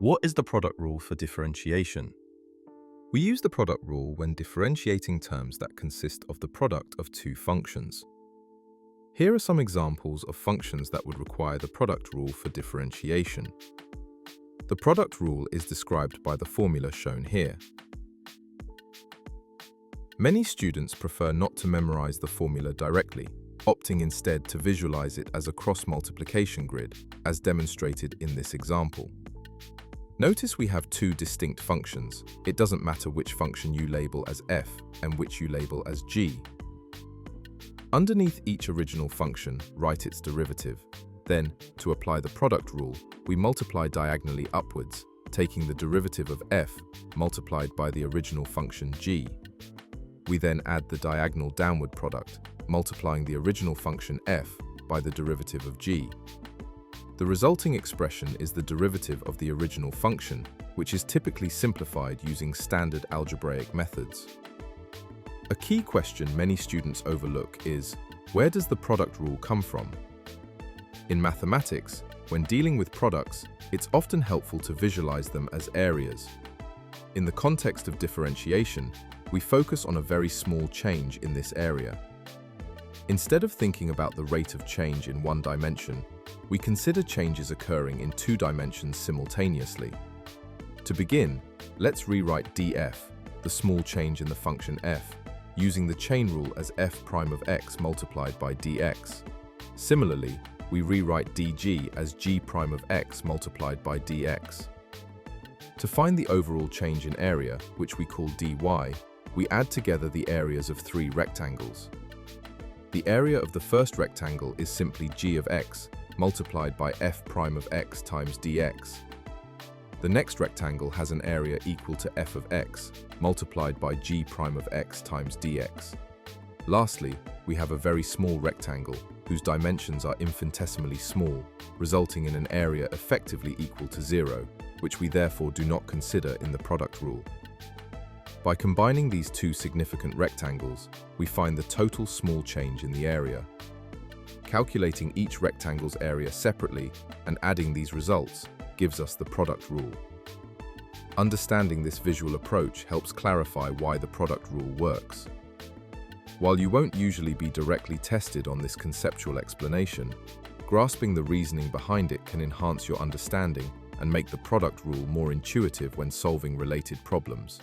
What is the product rule for differentiation? We use the product rule when differentiating terms that consist of the product of two functions. Here are some examples of functions that would require the product rule for differentiation. The product rule is described by the formula shown here. Many students prefer not to memorize the formula directly, opting instead to visualize it as a cross-multiplication grid, as demonstrated in this example. Notice we have two distinct functions. It doesn't matter which function you label as f and which you label as g. Underneath each original function, write its derivative. Then, to apply the product rule, we multiply diagonally upwards, taking the derivative of f multiplied by the original function g. We then add the diagonal downward product, multiplying the original function f by the derivative of g. The resulting expression is the derivative of the original function, which is typically simplified using standard algebraic methods. A key question many students overlook is, where does the product rule come from? In mathematics, when dealing with products, it's often helpful to visualize them as areas. In the context of differentiation, we focus on a very small change in this area. Instead of thinking about the rate of change in one dimension, we consider changes occurring in two dimensions simultaneously. To begin, let's rewrite df, the small change in the function f, using the chain rule as f prime of x multiplied by dx. Similarly, we rewrite dg as g prime of x multiplied by dx. To find the overall change in area, which we call dy, we add together the areas of three rectangles. The area of the first rectangle is simply g of x, multiplied by f prime of x times dx. The next rectangle has an area equal to f of x, multiplied by g prime of x times dx. Lastly, we have a very small rectangle, whose dimensions are infinitesimally small, resulting in an area effectively equal to 0, which we therefore do not consider in the product rule. By combining these two significant rectangles, we find the total small change in the area. Calculating each rectangle's area separately and adding these results gives us the product rule. Understanding this visual approach helps clarify why the product rule works. While you won't usually be directly tested on this conceptual explanation, grasping the reasoning behind it can enhance your understanding and make the product rule more intuitive when solving related problems.